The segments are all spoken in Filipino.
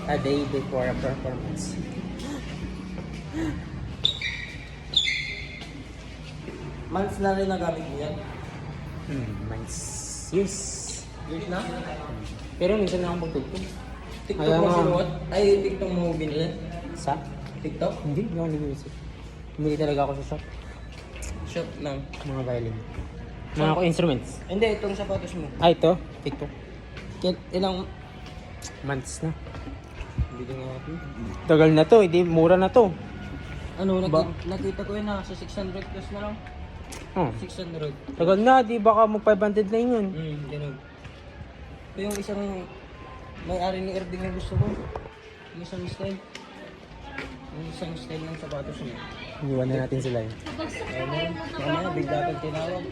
a day before a performance. Months na rin nagamit mo yan? Months. Yes. Years na? Pero minsan na akong magtugtog. TikTok Ayan mo nga. sinuot? Ay, TikTok mo binili? Sa? TikTok? Hindi ako nag-iisip. Bumili talaga ako sa shop. Shop ng... Mga violin. Mga instruments. Hindi, itong sapatos mo. Ito. TikTok. Ilang... Months na. Bili nga ako. Tagal na to. Hindi, mura na to. Ano, Ba- nakita ko yun na sa 600 plus na lang. Oh. 600. Tagal na. Di baka mag 500 na yun. Ganun. Ito yung isang may-ari ni Erding na gusto ko. Yung isang style. Yung isang style ng sapatos niya. Iwan na natin sila yun. Ayun, mamaya bigla kang tinawag.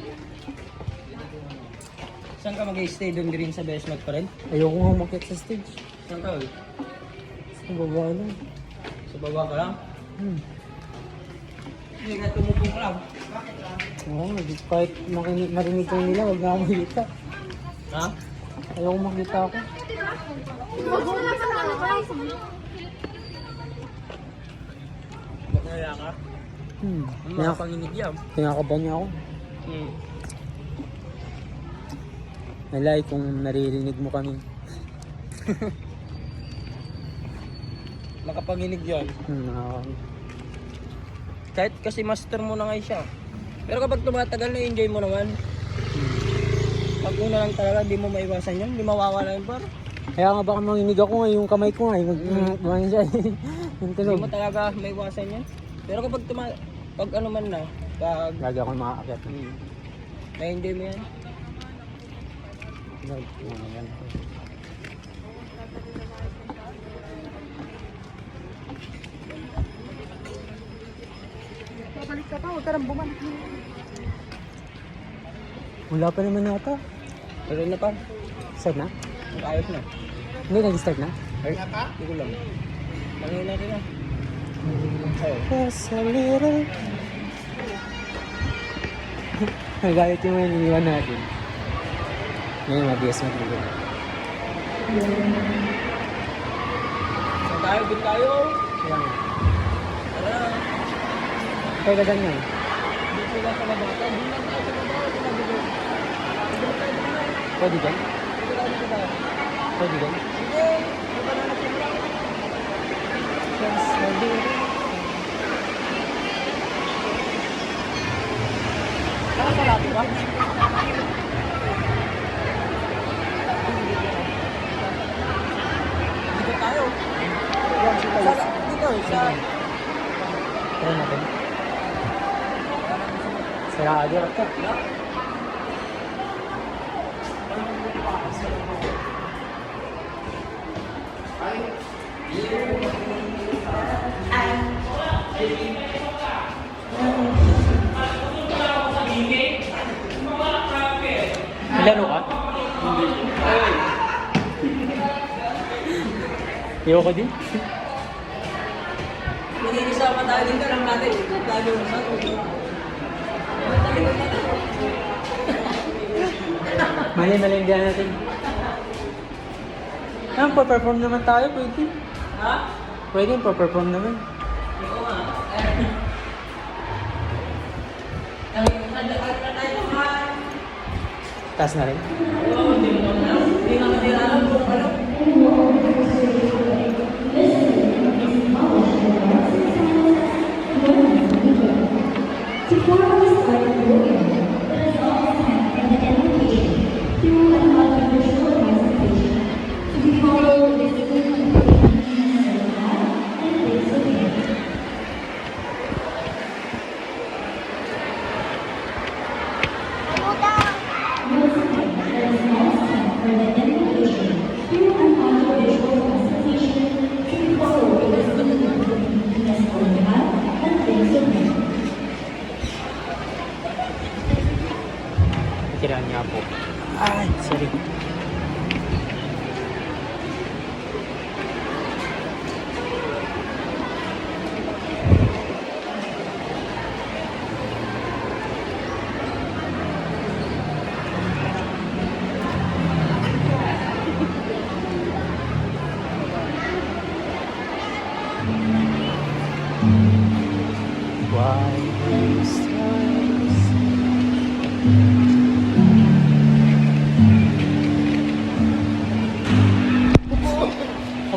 Saan ka mag-stay doon din sa Besmat pa rin? Ayoko nga umakyat sa stage. Saan ka? Sa baba lang. Sa baba ka lang? Hindi nga tumupong ka lang. Oo, kahit marinig ko nila, huwag na ako makita. Ha? Ayoko makita ako. Bakaya ka? Ang mga panginig yan. Kinakabahan niya ako. Nalay kung naririnig mo kami. Makapanginig yan. Nakaka- Kahit kasi master mo na nga siya. Pero kapag tumatagal na enjoy mo naman. Pag una lang talaga, di mo maiwasan yun. Di mawawala yun par. Kaya nga baka manginig ako nga, yung kamay ko nga, yung siya, yung Di tunog. mo talaga maiwasan yun. Pero kapag pag ano man na, pag Lagi ako makakakit. na-enjoy mo yan. Babalik ka pa, huwag ka nang bumalik. Wala pa naman nata. Pero na pa, Start na? ayos na. Hindi, nag-start na? Ay, hindi ko lang. Langin natin na. Ayun. Just a little. Nagalit yung mga iniwan natin. Ngayon, mabiyas mo dito. Saan tayo? Doon tayo. Kaya nga. Tara na. Kaya ka ganyan. Dito lang sa labata. Doon lang tayo sa baba. Doon lang dito. Doon tayo dito na. Pwede dyan? Dito tayo dito tayo. Pwede dyan? Sige. Mabananap lang lang. Just a little. Saan ka lahat ba? Dito tayo. Dito. Sa... Try natin. Sira ka dyan. Laro ka? Ayoko din. Nakikisama tayo dito lang natin. Lalo sa Mali din natin. Pa-perform naman tayo, pwede. Ha? Pwede, pa-perform naman. Oo nga. Taas na rin. Hindi naman nila alam kung ano.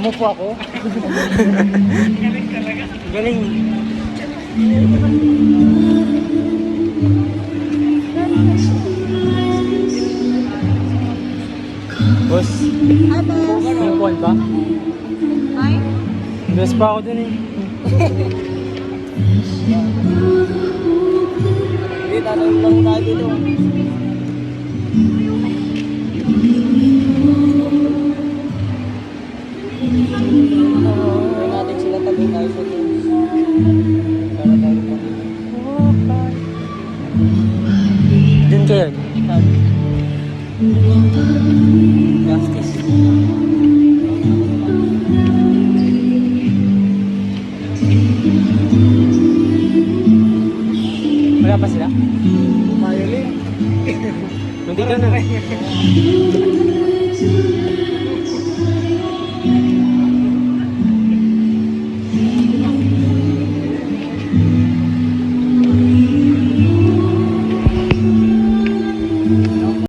Umupo ako. Galing. Boss, may upuan pa? Ay? Dress pa ako dun eh. Hindi, tatawag lang tayo dito. Gawin natin sila tabi tayo sa games. Para tayo pa. Dun kayo. Justice. Wala pa sila? Violin. Hindi ka na.